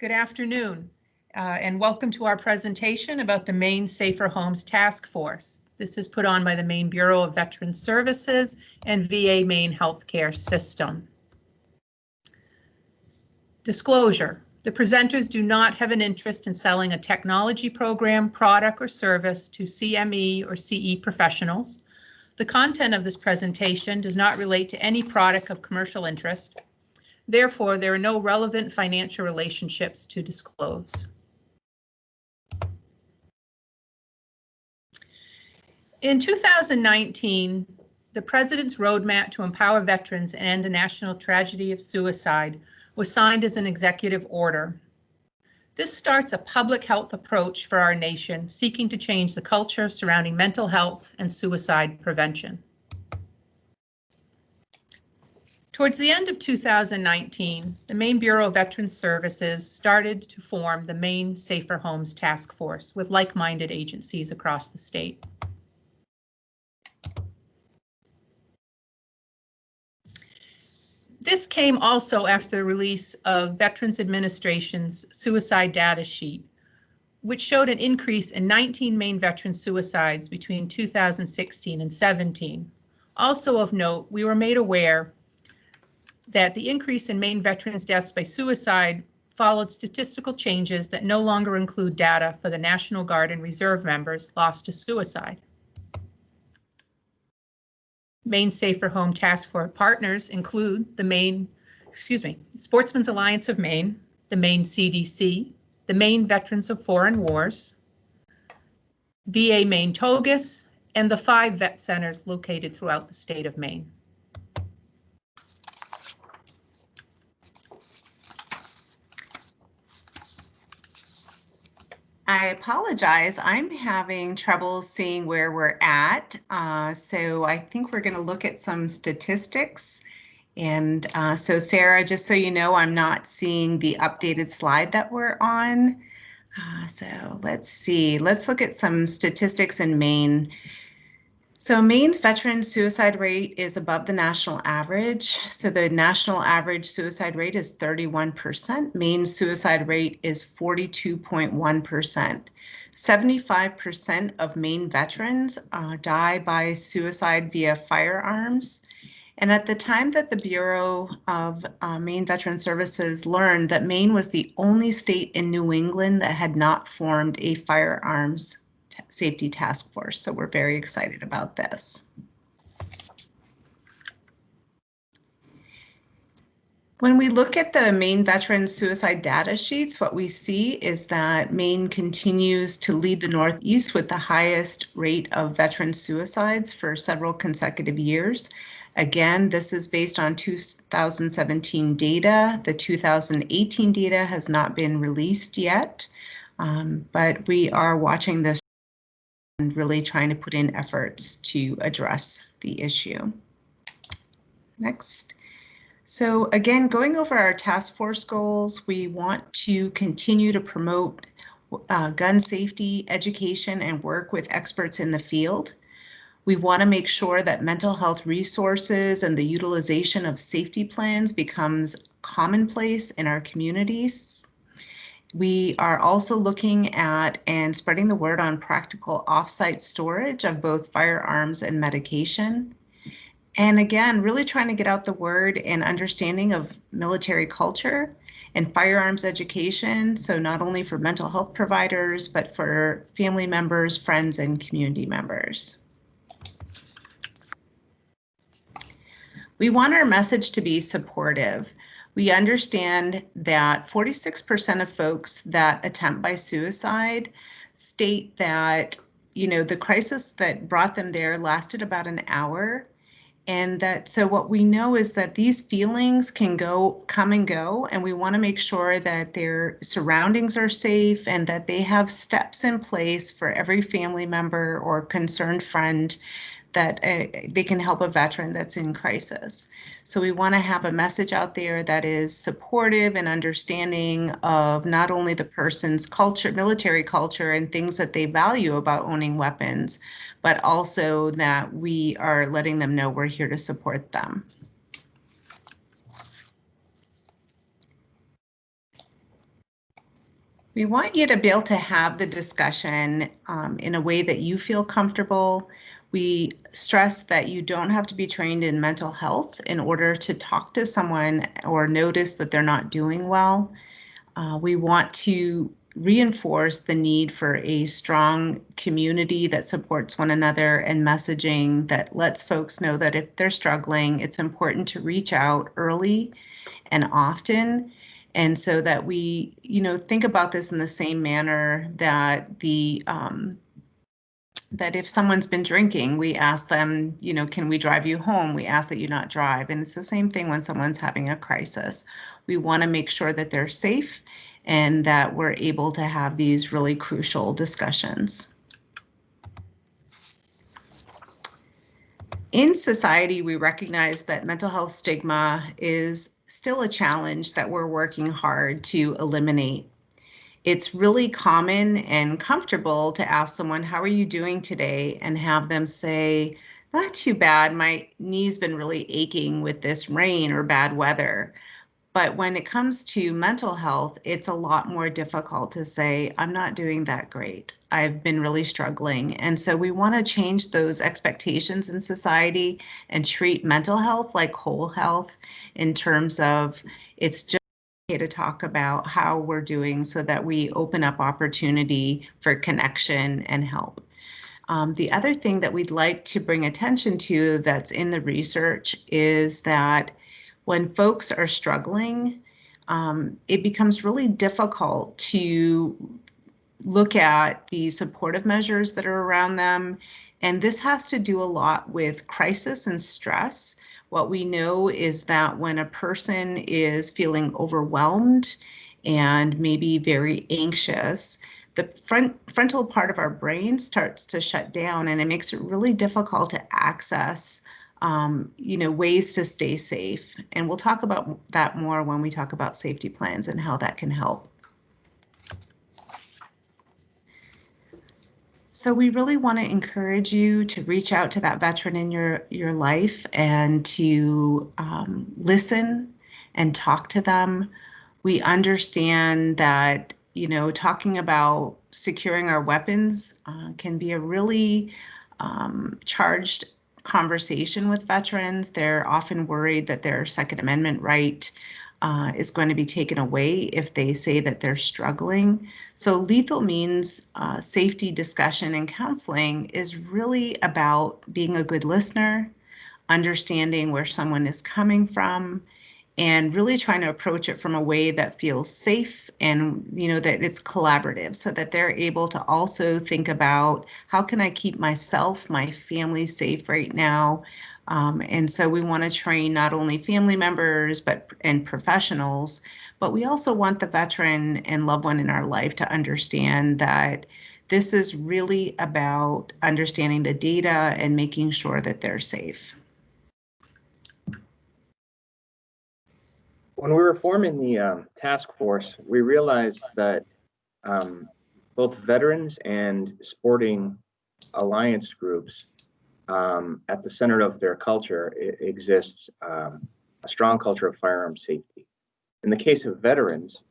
Good afternoon, and welcome to our presentation about the Maine Safer Homes Taskforce. This is put on by the Maine Bureau of Veterans Services and VA Maine Healthcare System. Disclosure: the presenters do not have an interest in selling a technology program, product, or service to CME or CE professionals. The content of this presentation does not relate to any product of commercial interest. Therefore, there are no relevant financial relationships to disclose. In 2019, the President's Roadmap to Empower Veterans and End a National Tragedy of Suicide was signed as an executive order. This starts a public health approach for our nation, seeking to change the culture surrounding mental health and suicide prevention. Towards the end of 2019, the Maine Bureau of Veterans Services started to form the Maine Safer Homes Taskforce with like-minded agencies across the state. This came also after the release of Veterans Administration's suicide data sheet, which showed an increase in 19 Maine veteran suicides between 2016 and 17. Also of note, we were made aware that the increase in Maine veterans' deaths by suicide followed statistical changes that no longer include data for the National Guard and Reserve members lost to suicide. Maine Safer Home Task Force partners include the Sportsman's Alliance of Maine, the Maine CDC, the Maine Veterans of Foreign Wars, VA Maine Togus, and the 5 vet centers located throughout the state of Maine. I apologize, I'm having trouble seeing where we're at. So I think we're going to look at some statistics. And so Sarah, just so you know, I'm not seeing the updated slide that we're on. So let's see, let's look at some statistics in Maine. So Maine's veteran suicide rate is above the national average. So the national average suicide rate is 31%. Maine's suicide rate is 42.1%. 75% of Maine veterans die by suicide via firearms. And at the time that the Bureau of Maine Veteran Services learned that Maine was the only state in New England that had not formed a firearms safety task force. So we're very excited about this. When we look at the Maine veteran suicide data sheets, what we see is that Maine continues to lead the Northeast with the highest rate of veteran suicides for several consecutive years. Again, this is based on 2017 data. The 2018 data has not been released yet, but we are watching this and really trying to put in efforts to address the issue. Next. So again, going over our task force goals, we want to continue to promote gun safety, education, and work with experts in the field. We want to make sure that mental health resources and the utilization of safety plans becomes commonplace in our communities. We are also looking at and spreading the word on practical offsite storage of both firearms and medication. And again, really trying to get out the word and understanding of military culture and firearms education. So not only for mental health providers, but for family members, friends, and community members. We want our message to be supportive. We understand that 46% of folks that attempt by suicide state that, the crisis that brought them there lasted about an hour. And that, so what we know is that these feelings can come and go, and we want to make sure that their surroundings are safe and that they have steps in place for every family member or concerned friend that they can help a veteran that's in crisis. So we want to have a message out there that is supportive and understanding of not only the person's culture, military culture, and things that they value about owning weapons, but also that we are letting them know we're here to support them. We want you to be able to have the discussion in a way that you feel comfortable. We stress that you don't have to be trained in mental health in order to talk to someone or notice that they're not doing well. We want to reinforce the need for a strong community that supports one another and messaging that lets folks know that if they're struggling, it's important to reach out early and often. And so that we, think about this in the same manner that that if someone's been drinking, we ask them, can we drive you home? We ask that you not drive. And it's the same thing when someone's having a crisis. We want to make sure that they're safe and that we're able to have these really crucial discussions. In society, we recognize that mental health stigma is still a challenge that we're working hard to eliminate. It's really common and comfortable to ask someone, how are you doing today? And have them say, not too bad, my knee's been really aching with this rain or bad weather. But when it comes to mental health, it's a lot more difficult to say, I'm not doing that great. I've been really struggling. And so we want to change those expectations in society and treat mental health like whole health in terms of it's just okay to talk about how we're doing so that we open up opportunity for connection and help. The other thing that we'd like to bring attention to that's in the research is that when folks are struggling, it becomes really difficult to look at the supportive measures that are around them. And this has to do a lot with crisis and stress. What we know is that when a person is feeling overwhelmed and maybe very anxious, the frontal part of our brain starts to shut down, and it makes it really difficult to access ways to stay safe. And we'll talk about that more when we talk about safety plans and how that can help. So we really want to encourage you to reach out to that veteran in your life and to listen and talk to them. We understand that, talking about securing our weapons can be a really charged conversation with veterans. They're often worried that their Second Amendment right is going to be taken away if they say that they're struggling. So lethal means safety discussion and counseling is really about being a good listener, understanding where someone is coming from, and really trying to approach it from a way that feels safe and that it's collaborative so that they're able to also think about how can I keep myself, my family safe right now. And so we want to train not only family members and professionals, but we also want the veteran and loved one in our life to understand that this is really about understanding the data and making sure that they're safe. When we were forming the task force, we realized that both veterans and sporting alliance groups, at the center of their culture exists a strong culture of firearm safety. In the case of veterans,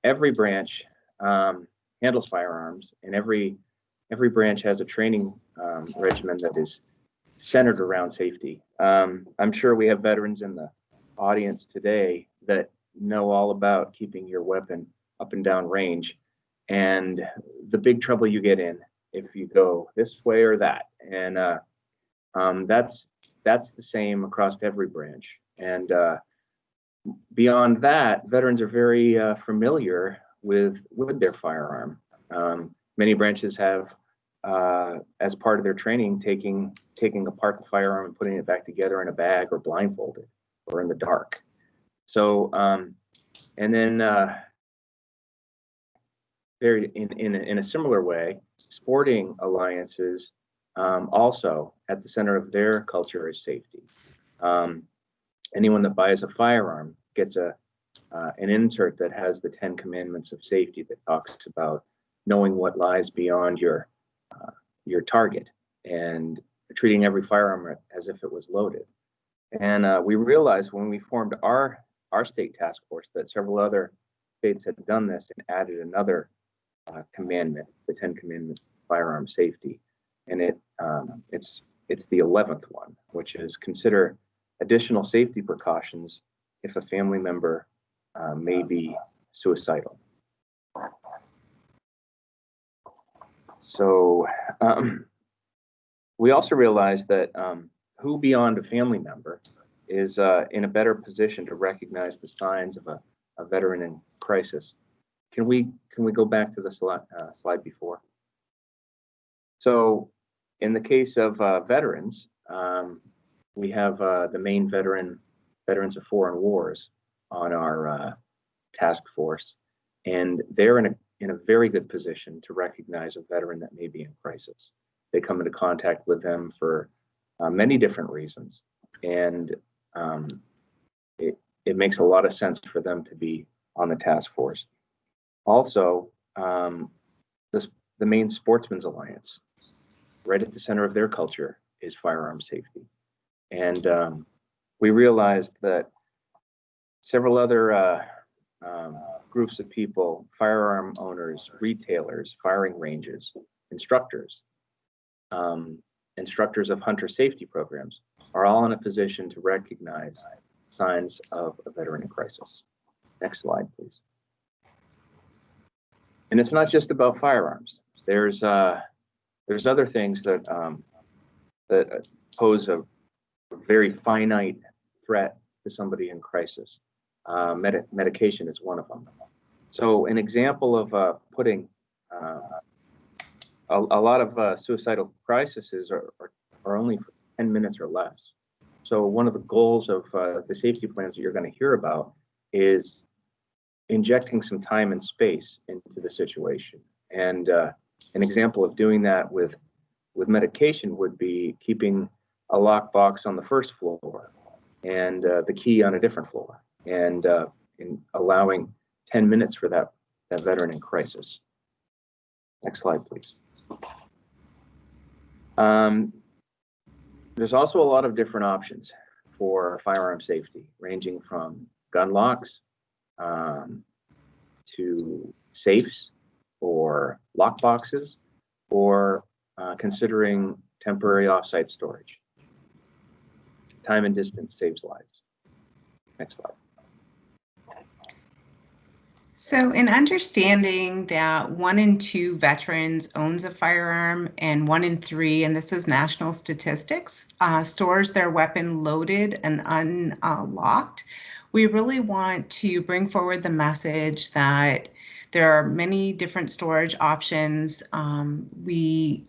every branch handles firearms, and every branch has a training regimen that is centered around safety. I'm sure we have veterans in the audience today that know all about keeping your weapon up and down range and the big trouble you get in if you go this way or that. And that's the same across every branch. And beyond that, veterans are very familiar with their firearm. Many branches have, as part of their training, taking apart the firearm and putting it back together in a bag or blindfolded or in the dark. So, and then very in a similar way, sporting alliances also at the center of their culture is safety. Anyone that buys a firearm gets an insert that has the 10 commandments of safety that talks about knowing what lies beyond your target and treating every firearm as if it was loaded. And we realized when we formed our state task force that several other states had done this and added another commandment, the 10 Commandments of firearm safety, and it's the 11th one, which is consider additional safety precautions if a family member may be suicidal. So we also realized that who beyond a family member is in a better position to recognize the signs of a veteran in crisis. Can we go back to the slide before? So in the case of veterans, we have the Maine Veterans of Foreign Wars on our task force, and they're in a very good position to recognize a veteran that may be in crisis. They come into contact with them for many different reasons, and it makes a lot of sense for them to be on the task force. Also, the Maine Sportsman's Alliance, right at the center of their culture is firearm safety. And we realized that several other groups of people, firearm owners, retailers, firing ranges, instructors, instructors of hunter safety programs, are all in a position to recognize signs of a veteran in crisis. Next slide, please. And it's not just about firearms. There's other things that that pose a very finite threat to somebody in crisis. Medication is one of them. So an example of putting a lot of suicidal crises are only for 10 minutes or less. So one of the goals of the safety plans that you're going to hear about is injecting some time and space into the situation. And an example of doing that with medication would be keeping a lockbox on the first floor and the key on a different floor, and in allowing 10 minutes for that veteran in crisis. Next slide, please. There's also a lot of different options for firearm safety, ranging from gun locks to safes or lock boxes, or considering temporary offsite storage. Time and distance saves lives. Next slide. So in understanding that 1 in 2 veterans owns a firearm and 1 in 3, and this is national statistics, stores their weapon loaded and unlocked, we really want to bring forward the message that there are many different storage options. We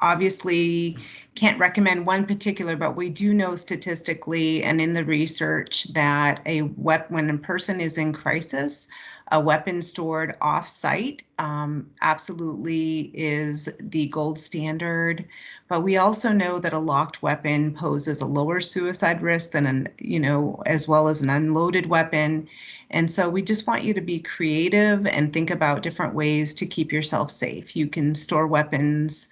obviously can't recommend one particular, but we do know statistically and in the research that when a person is in crisis, a weapon stored off-site absolutely is the gold standard. But we also know that a locked weapon poses a lower suicide risk than as well as an unloaded weapon. And so we just want you to be creative and think about different ways to keep yourself safe. You can store weapons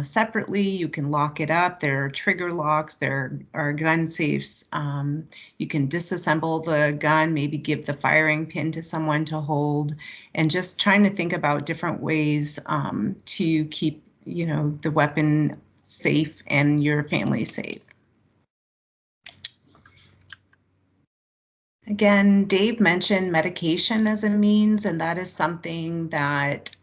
separately, you can lock it up. There are trigger locks, there are gun safes. You can disassemble the gun, maybe give the firing pin to someone to hold, and just trying to think about different ways to keep the weapon safe and your family safe. Again, Dave mentioned medication as a means, and that is something that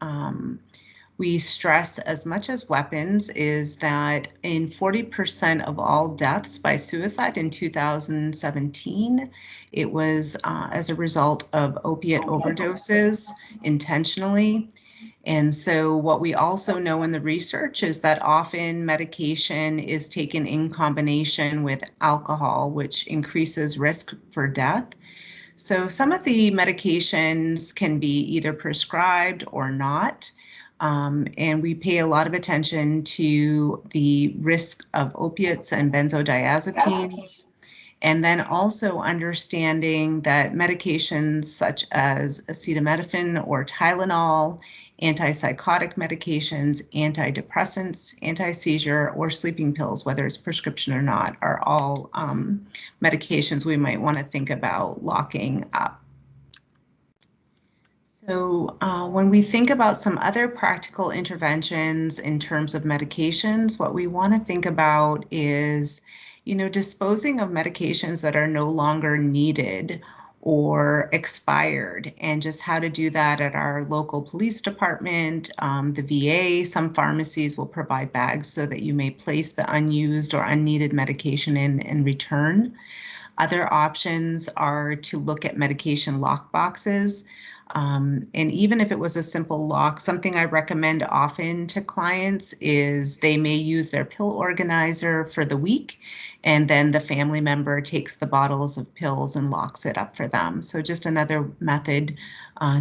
we stress as much as weapons, is that in 40% of all deaths by suicide in 2017, it was as a result of opiate overdoses intentionally. And so what we also know in the research is that often medication is taken in combination with alcohol, which increases risk for death. So some of the medications can be either prescribed or not. And we pay a lot of attention to the risk of opiates and benzodiazepines. And then also understanding that medications such as acetaminophen or Tylenol, antipsychotic medications, antidepressants, anti-seizure, or sleeping pills, whether it's prescription or not, are all medications we might want to think about locking up. So So when we think about some other practical interventions in terms of medications, what we want to think about is, disposing of medications that are no longer needed or expired, and just how to do that at our local police department, the VA. Some pharmacies will provide bags so that you may place the unused or unneeded medication in and return. Other options are to look at medication lock boxes. And even if it was a simple lock, something I recommend often to clients is they may use their pill organizer for the week, and then the family member takes the bottles of pills and locks it up for them. So just another method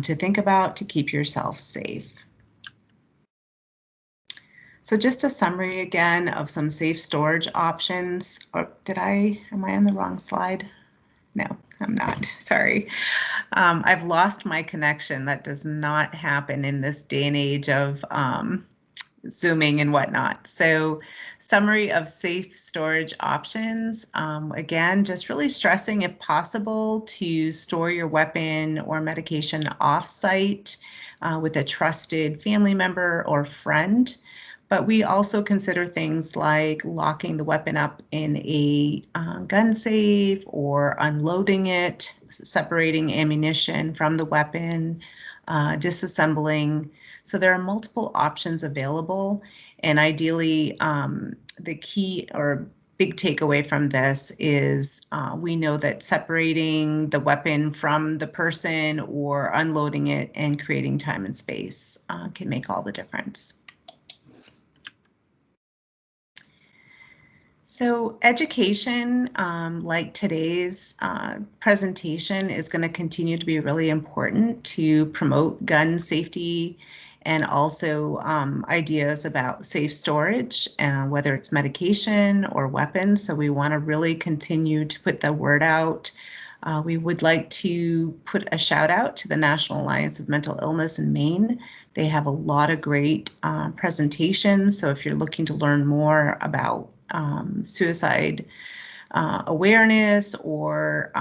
to think about to keep yourself safe. So just a summary again of some safe storage options. Or am I on the wrong slide? No, I'm not, sorry. I've lost my connection. That does not happen in this day and age of Zooming and whatnot. So summary of safe storage options. Again, just really stressing, if possible, to store your weapon or medication off-site with a trusted family member or friend. But we also consider things like locking the weapon up in a gun safe or unloading it, separating ammunition from the weapon, disassembling. So there are multiple options available. And ideally, the key or big takeaway from this is we know that separating the weapon from the person or unloading it and creating time and space can make all the difference. So education, like today's presentation, is going to continue to be really important to promote gun safety and also ideas about safe storage, whether it's medication or weapons. So we want to really continue to put the word out. We would like to put a shout out to the National Alliance of Mental Illness in Maine. They have a lot of great presentations. So if you're looking to learn more about suicide awareness or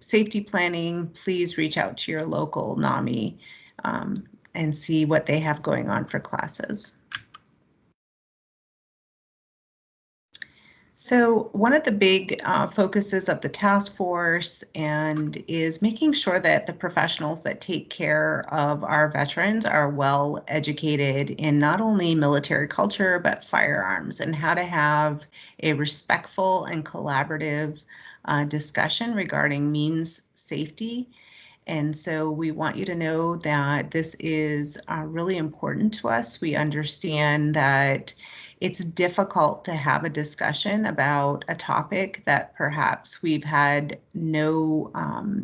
safety planning, please reach out to your local NAMI and see what they have going on for classes. So one of the big focuses of the task force is making sure that the professionals that take care of our veterans are well educated in not only military culture, but firearms, and how to have a respectful and collaborative discussion regarding means safety. And so we want you to know that this is really important to us. We understand that it's difficult to have a discussion about a topic that perhaps we've had no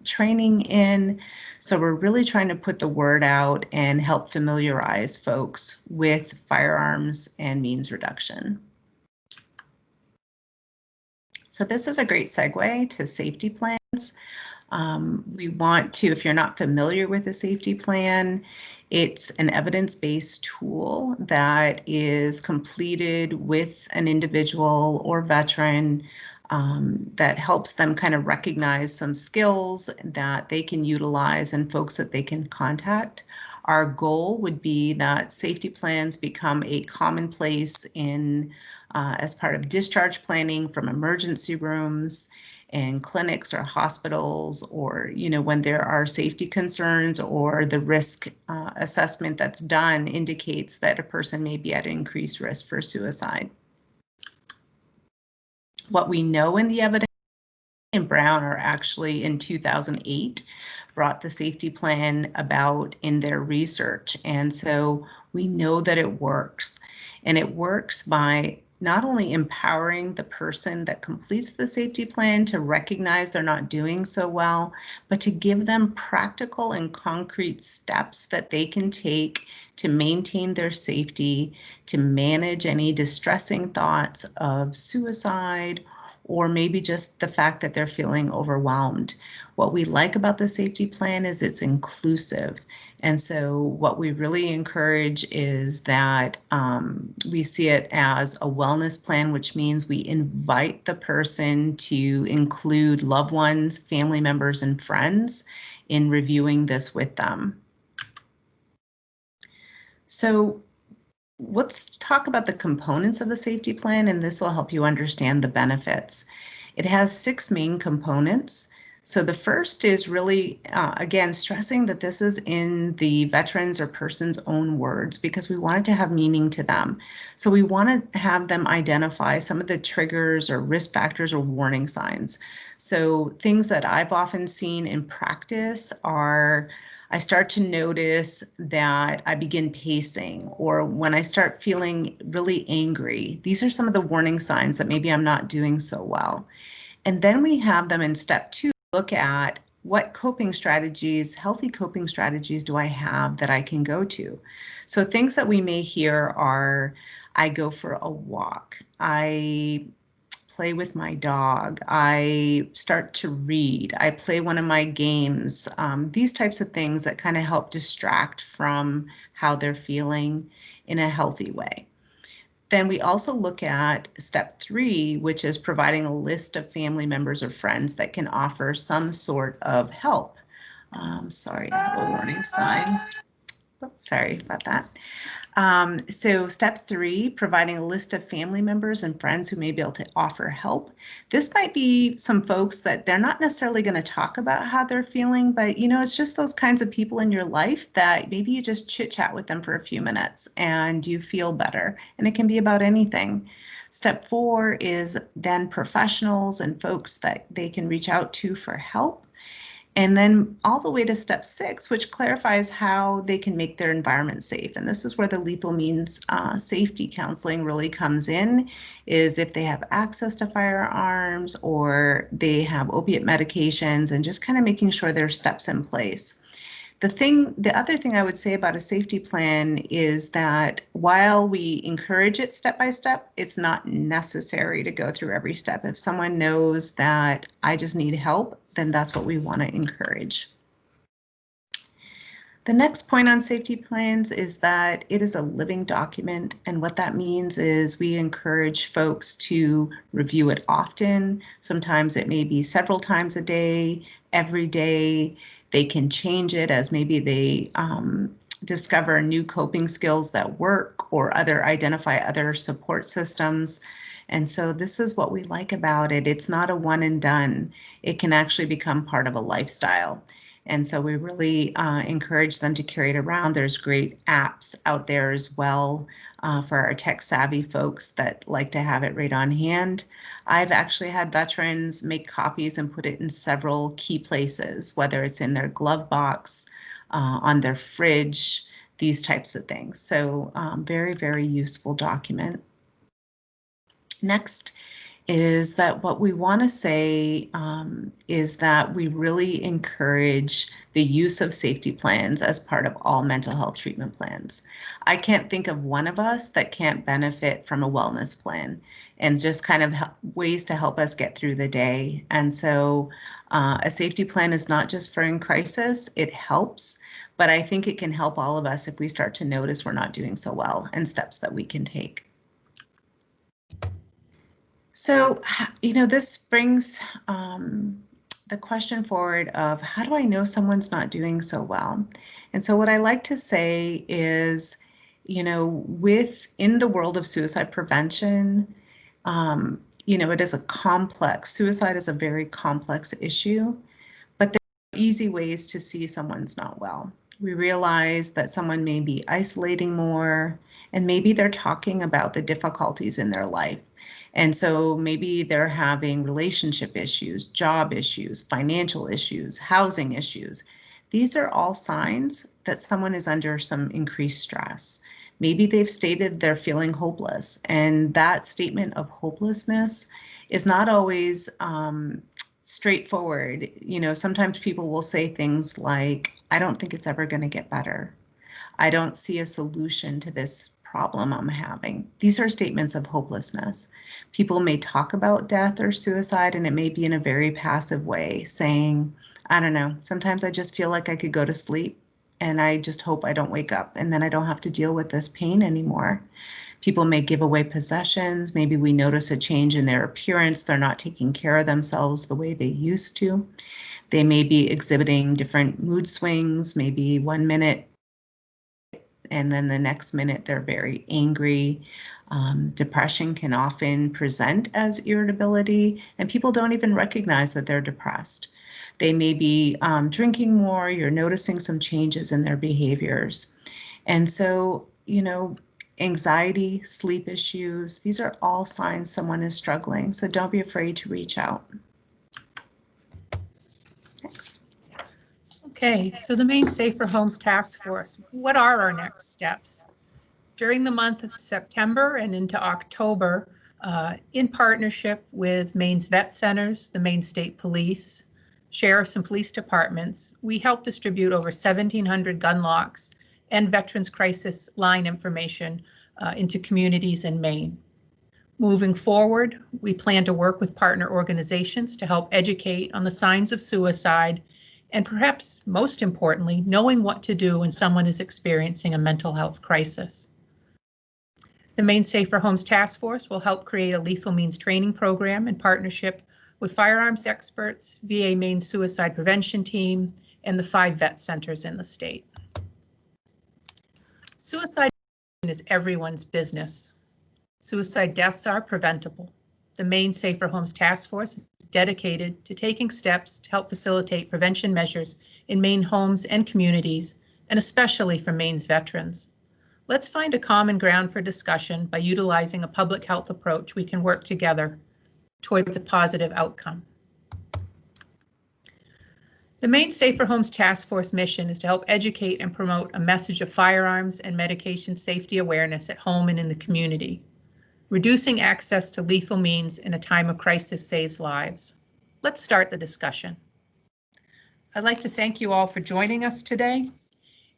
training in. So we're really trying to put the word out and help familiarize folks with firearms and means reduction. So this is a great segue to safety plans. We want to, if you're not familiar with a safety plan, it's an evidence-based tool that is completed with an individual or veteran that helps them kind of recognize some skills that they can utilize and folks that they can contact. Our goal would be that safety plans become a commonplace in as part of discharge planning from emergency rooms and clinics or hospitals, or when there are safety concerns or the risk assessment that's done indicates that a person may be at increased risk for suicide. What we know in the evidence and Brown are actually in 2008 brought the safety plan about in their research, and so we know that it works, and it works by not only empowering the person that completes the safety plan to recognize they're not doing so well, but to give them practical and concrete steps that they can take to maintain their safety, to manage any distressing thoughts of suicide, or maybe just the fact that they're feeling overwhelmed. What we like about the safety plan is it's inclusive. And so what we really encourage is that we see it as a wellness plan, which means we invite the person to include loved ones, family members, and friends in reviewing this with them. So let's talk about the components of a safety plan, and this will help you understand the benefits. It has 6 main components. So the first is really, again, stressing that this is in the veteran's or person's own words, because we want it to have meaning to them. So we want to have them identify some of the triggers or risk factors or warning signs. So things that I've often seen in practice are, I start to notice that I begin pacing, or when I start feeling really angry. These are some of the warning signs that maybe I'm not doing so well. And then we have them in step 2, look at what coping strategies, healthy coping strategies do I have that I can go to? So things that we may hear are, I go for a walk, I play with my dog, I start to read, I play one of my games, these types of things that kind of help distract from how they're feeling in a healthy way. Then we also look at step 3, which is providing a list of family members or friends that can offer some sort of help. Sorry, I have a warning sign. Oops, sorry about that. So step 3, providing a list of family members and friends who may be able to offer help. This might be some folks that they're not necessarily going to talk about how they're feeling, but it's just those kinds of people in your life that maybe you just chit chat with them for a few minutes and you feel better. And it can be about anything. Step 4 is then professionals and folks that they can reach out to for help. And then all the way to step 6, which clarifies how they can make their environment safe. And this is where the lethal means safety counseling really comes in, is if they have access to firearms or they have opiate medications, and just kind of making sure there's steps in place. The other thing I would say about a safety plan is that while we encourage it step by step, it's not necessary to go through every step. If someone knows that I just need help, then that's what we want to encourage. The next point on safety plans is that it is a living document, and what that means is we encourage folks to review it often. Sometimes it may be several times a day, every day. They can change it as maybe they discover new coping skills that work, or identify other support systems. And so this is what we like about it. It's not a one and done. It can actually become part of a lifestyle. And so we really encourage them to carry it around. There's great apps out there as well for our tech savvy folks that like to have it right on hand. I've actually had veterans make copies and put it in several key places, whether it's in their glove box, on their fridge, these types of things. So very, very useful document. Next is that what we want to say is that we really encourage the use of safety plans as part of all mental health treatment plans. I can't think of one of us that can't benefit from a wellness plan, and just kind of ways to help us get through the day. And so a safety plan is not just for in crisis, it helps, but I think it can help all of us if we start to notice we're not doing so well, and steps that we can take. So, this brings the question forward of, how do I know someone's not doing so well? And so what I like to say is, in the world of suicide prevention, it is a complex, suicide is a very complex issue, but there are easy ways to see someone's not well. We realize that someone may be isolating more, and maybe they're talking about the difficulties in their life. And so maybe they're having relationship issues, job issues, financial issues, housing issues. These are all signs that someone is under some increased stress. Maybe they've stated they're feeling hopeless, and that statement of hopelessness is not always straightforward. Sometimes people will say things like, I don't think it's ever going to get better. I don't see a solution to this problem I'm having. These are statements of hopelessness. People may talk about death or suicide, and it may be in a very passive way, saying, I don't know, sometimes I just feel like I could go to sleep and I just hope I don't wake up, and then I don't have to deal with this pain anymore. People may give away possessions. Maybe we notice a change in their appearance. They're not taking care of themselves the way they used to. They may be exhibiting different mood swings. Maybe 1 minute and then the next minute they're very angry. Depression can often present as irritability, and people don't even recognize that they're depressed. They may be drinking more, you're noticing some changes in their behaviors. And so, you know, anxiety, sleep issues, these are all signs someone is struggling. So don't be afraid to reach out. Thanks. Okay, so the Maine Safer Homes Taskforce, what are our next steps? During the month of September and into October, in partnership with Maine's vet centers, the Maine State Police, sheriffs and police departments, we help distribute over 1,700 gun locks and veterans crisis line information into communities in Maine. Moving forward, we plan to work with partner organizations to help educate on the signs of suicide and, perhaps most importantly, knowing what to do when someone is experiencing a mental health crisis. The Maine Safer Homes Taskforce will help create a lethal means training program in partnership with firearms experts, VA Maine Suicide Prevention Team, and the 5 vet centers in the state. Suicide is everyone's business. Suicide deaths are preventable. The Maine Safer Homes Taskforce is dedicated to taking steps to help facilitate prevention measures in Maine homes and communities, and especially for Maine's veterans. Let's find a common ground for discussion by utilizing a public health approach we can work together towards a positive outcome. The Maine Safer Homes Taskforce mission is to help educate and promote a message of firearms and medication safety awareness at home and in the community. Reducing access to lethal means in a time of crisis saves lives. Let's start the discussion. I'd like to thank you all for joining us today.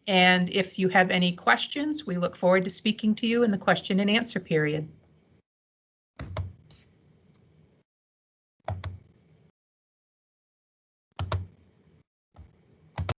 And if you have any questions, we look forward to speaking to you in the question and answer period.